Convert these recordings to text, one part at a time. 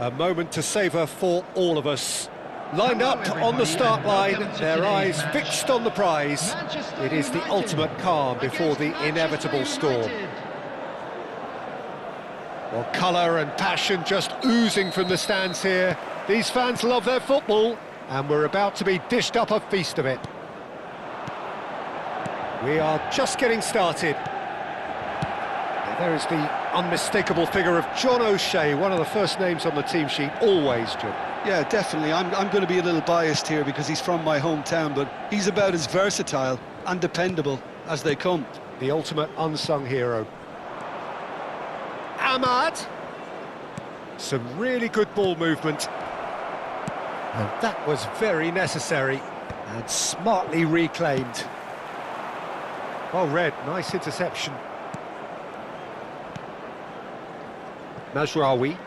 A moment to savour for all of us. Lined up on the start line, their eyes fixed on the prize. It is the ultimate calm before the inevitable storm. Well, colour and passion just oozing from the stands here. These fans love their football, and we're about to be dished up a feast of it. We are just getting started. There is the unmistakable figure of John O'Shea, one of the first names on the team sheet, always, Jim. Yeah, definitely. I'm going to be a little biased here because he's from my hometown, but he's about as versatile and dependable as they come. The ultimate unsung hero. Ahmad. Some really good ball movement. And that was very necessary and smartly reclaimed. Well read, nice interception. Mazraoui.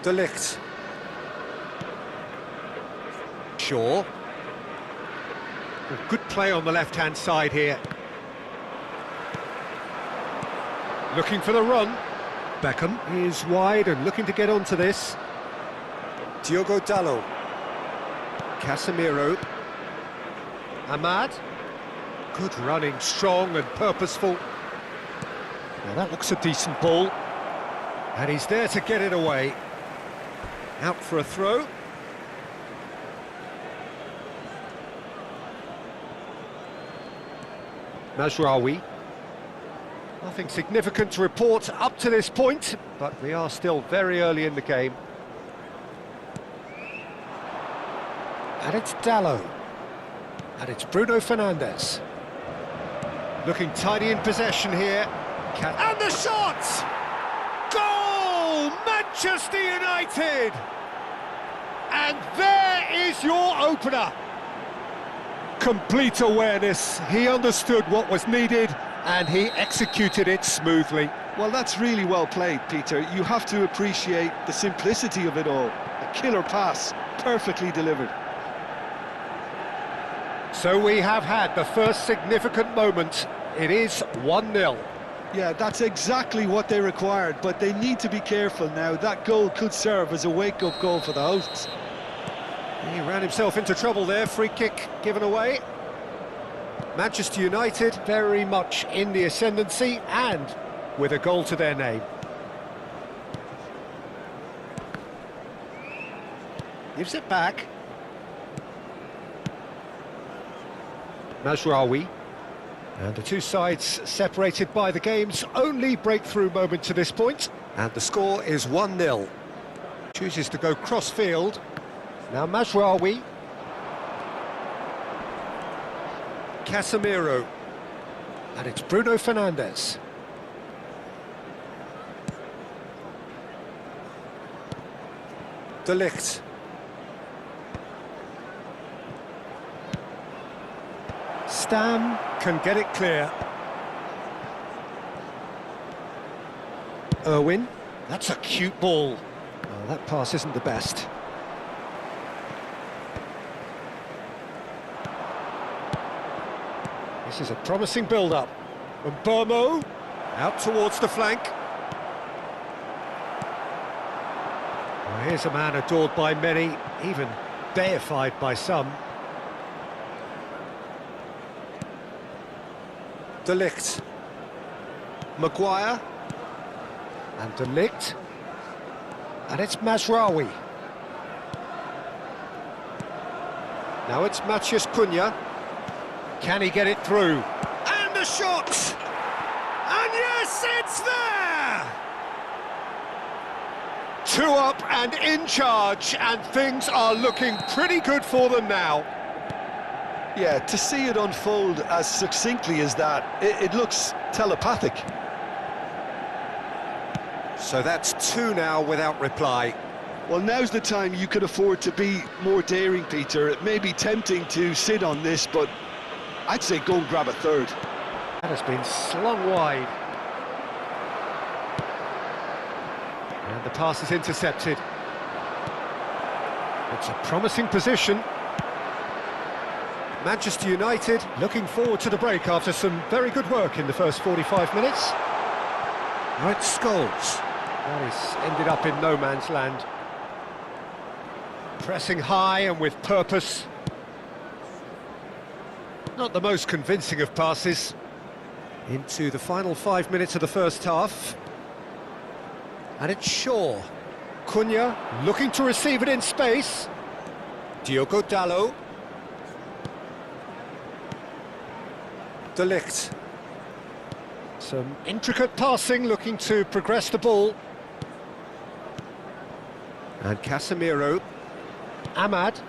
De Ligt. Shaw. Good play on the left-hand side here. Looking for the run. Beckham is wide and looking to get onto this. Diogo Dalot. Casemiro. Ahmad. Good running, strong and purposeful. Now that looks a decent ball. And he's there to get it away. Out for a throw. Mazraoui. Nothing significant to report up to this point, but we are still very early in the game. And it's Dalot. And it's Bruno Fernandes. Looking tidy in possession here. And the shot! Goal! Manchester United! And there is your opener. Complete awareness. He understood what was needed and he executed it smoothly. Well, that's really well played, Peter. You have to appreciate the simplicity of it all. A killer pass, perfectly delivered. So we have had the first significant moment. It is 1-0. Yeah, that's exactly what they required, but they need to be careful now. That goal could serve as a wake-up goal for the hosts. He ran himself into trouble there, free kick given away. Manchester United very much in the ascendancy and with a goal to their name. Gives it back. Mazraoui. And the two sides separated by the game's only breakthrough moment to this point. And the score is 1-0. Chooses to go cross-field. Now Mazraoui. Casemiro. And it's Bruno Fernandes. De Ligt. Stam can get it clear. Irwin. That's a cute ball. Oh, that pass isn't the best. This is a promising build-up. And Burmo out towards the flank. Well, here's a man adored by many, even deified by some. De Ligt. Maguire. And De Ligt. And it's Mazraoui. Now it's Matheus Cunha. Can he get it through? And the shot! And yes, it's there! 2 up and in charge, and things are looking pretty good for them now. Yeah, to see it unfold as succinctly as that, it looks telepathic. So that's 2 now without reply. Well, now's the time you could afford to be more daring, Peter. It may be tempting to sit on this, but I'd say go and grab a third. That has been slung wide. And the pass is intercepted. It's a promising position. Manchester United looking forward to the break after some very good work in the first 45 minutes. Now it's Scholes. That is ended up in no man's land. Pressing high and with purpose. Not the most convincing of passes. Into the final 5 minutes of the first half. And it's Shaw. Cunha looking to receive it in space. Diogo Dalot. De Ligt. Some intricate passing, looking to progress the ball. And Casemiro. Ahmad.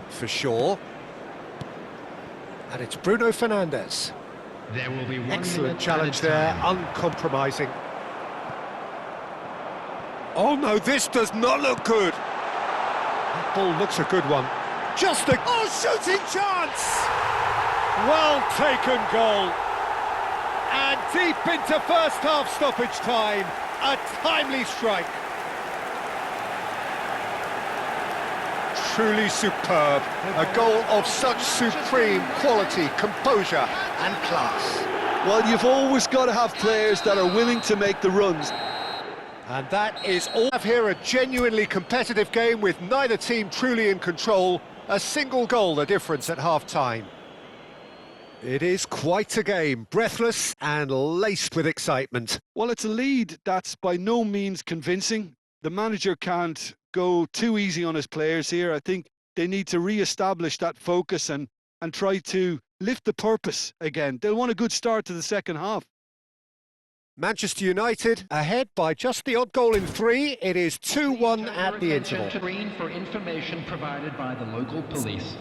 For Shaw. And it's Bruno Fernandes. There will be 1 Excellent minute challenge added there, time. uncompromising. Oh no, this does not look good. That ball looks a good one. Just a shooting chance! Well taken goal. And deep into first half stoppage time, a timely strike. Truly superb. A goal of such supreme quality, composure and class. Well, you've always got to have players that are willing to make the runs. And that is all. We have here a genuinely competitive game with neither team truly in control. A single goal the difference at half-time. It is quite a game, breathless and laced with excitement. Well, it's a lead that's by no means convincing. The manager can't go too easy on his players here. I think they need to re-establish that focus and try to lift the purpose again. They'll want a good start to the second half. Manchester United ahead by just the odd goal in 3. It is 2-1 at the interval. Screen for information provided by the local police.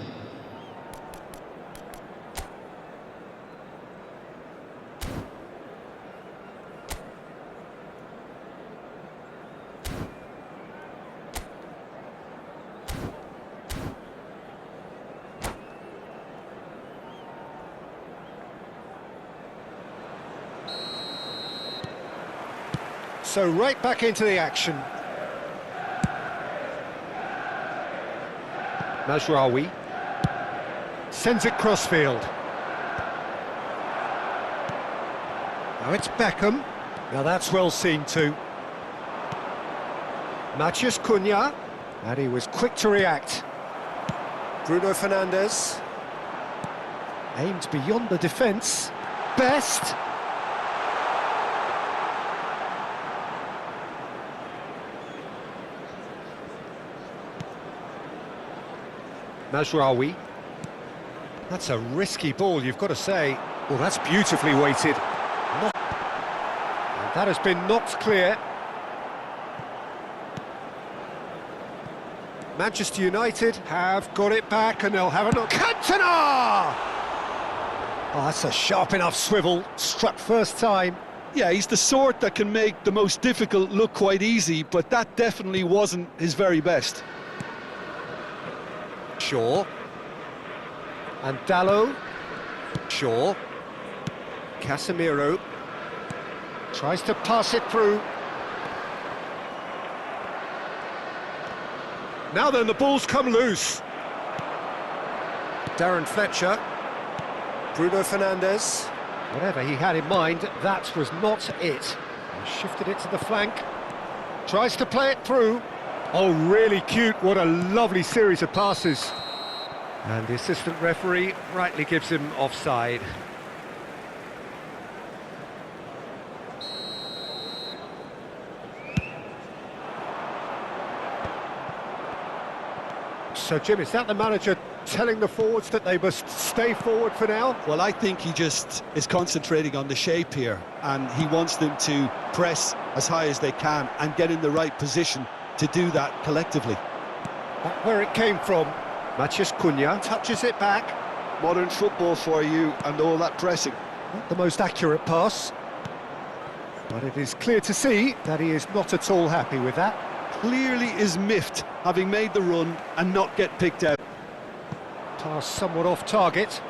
So right back into the action. Mazraoui sends it crossfield. Now it's Beckham. Now that's well seen too. Matheus Cunha, and he was quick to react. Bruno Fernandes aimed beyond the defence. Best. Mazraoui. That's a risky ball, you've got to say. Well, that's beautifully weighted. And that has been knocked clear. Manchester United have got it back and they'll have a look. Cantona! Oh, that's a sharp enough swivel. Struck first time. Yeah, he's the sort that can make the most difficult look quite easy, but that definitely wasn't his very best. Shaw. And Dalot. Shaw. Casemiro. Tries to pass it through. Now then, the ball's come loose. Darren Fletcher. Bruno Fernandes. Whatever he had in mind, that was not it. He shifted it to the flank. Tries to play it through. Oh, really cute. What a lovely series of passes. And the assistant referee rightly gives him offside. So, Jim, is that the manager telling the forwards that they must stay forward for now? Well, I think he just is concentrating on the shape here, and he wants them to press as high as they can and get in the right position to do that collectively. Back where it came from. Matheus Cunha touches it back. Modern football for you and all that pressing. Not the most accurate pass, but it is clear to see that he is not at all happy with that. Clearly is miffed, having made the run and not get picked out. Pass somewhat off target.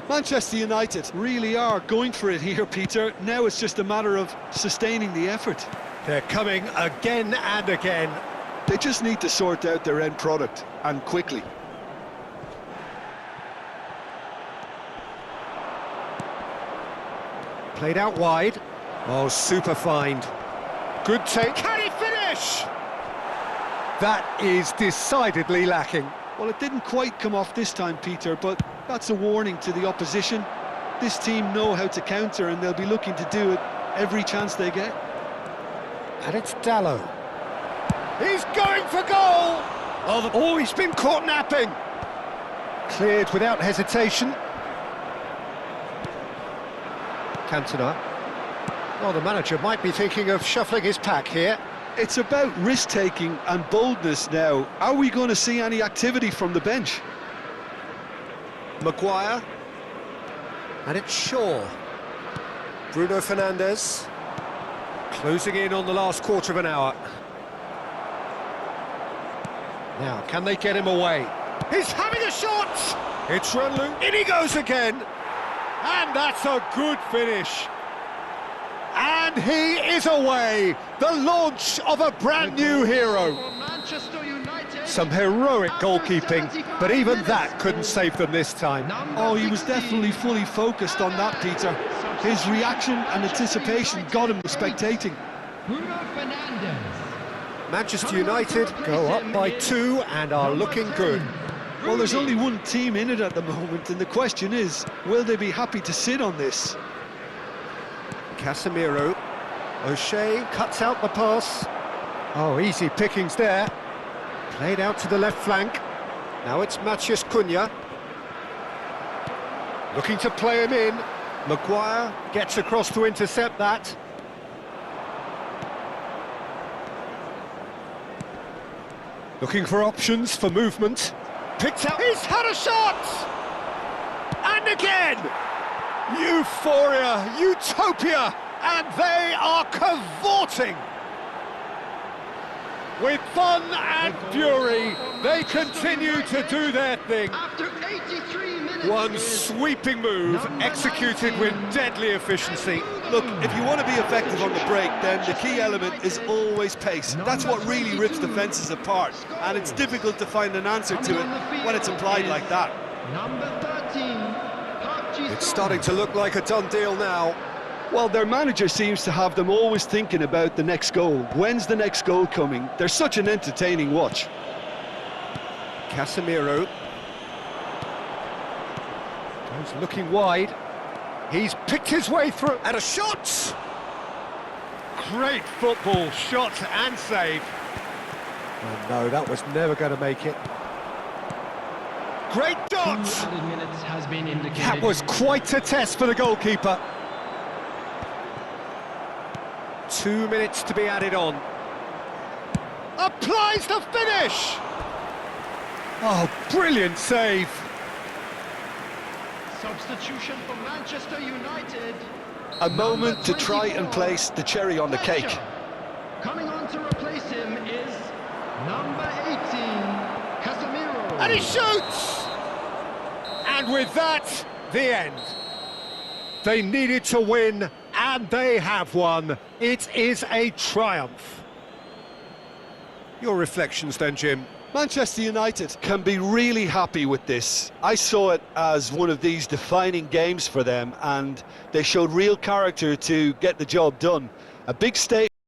Manchester United really are going for it here, Peter. Now it's just a matter of sustaining the effort. They're coming again and again. They just need to sort out their end product, and quickly. Played out wide. Oh, super find. Good take. Can he finish? That is decidedly lacking. Well, it didn't quite come off this time, Peter, but that's a warning to the opposition. This team know how to counter, and they'll be looking to do it every chance they get. And it's Dallo. He's going for goal! Oh, he's been caught napping. Cleared without hesitation. Cantona. Well, the manager might be thinking of shuffling his pack here. It's about risk-taking and boldness now. Are we going to see any activity from the bench? Maguire. And it's Shaw. Bruno Fernandes. Closing in on the last quarter of an hour. Now, can they get him away? He's having a shot! It's Ranlu. In he goes again! And that's a good finish. And he is away! The launch of a brand new hero. Some heroic goalkeeping, but even that couldn't save them this time. Oh, he was definitely fully focused on that, Peter. His reaction and anticipation got him spectating. Bruno Fernandes. Manchester United go up by 2 and are looking good. Well, there's only one team in it at the moment, and the question is, will they be happy to sit on this? Casemiro. O'Shea cuts out the pass. Oh, easy pickings there. Played out to the left flank. Now it's Matheus Cunha. Looking to play him in. Maguire gets across to intercept that. Looking for options for movement. Picked out. He's had a shot! And again! Euphoria, utopia, and they are cavorting. With fun and fury, they continue to do their thing. After 83 minutes. One sweeping move executed with deadly efficiency. Look, if you want to be effective on the break, then the key element is always pace. That's what really rips defences apart, and it's difficult to find an answer to it when it's applied like that. Number 13. It's starting to look like a done deal now. Well, their manager seems to have them always thinking about the next goal. When's the next goal coming? They're such an entertaining watch. Casemiro. He's looking wide. He's picked his way through. And a shot! Great football, shot and save. Oh no, that was never going to make it. Great dot! 2 added minutes has been indicated. That was quite a test for the goalkeeper. 2 minutes to be added on. Applies the finish! Oh, brilliant save. Substitution for Manchester United. A moment to try and place the cherry on the cake. Coming on to replace him is number 18, Casemiro. And he shoots! And with that, the end. They needed to win, and they have won. It is a triumph. Your reflections then, Jim? Manchester United can be really happy with this. I saw it as one of these defining games for them, and they showed real character to get the job done. A big statement.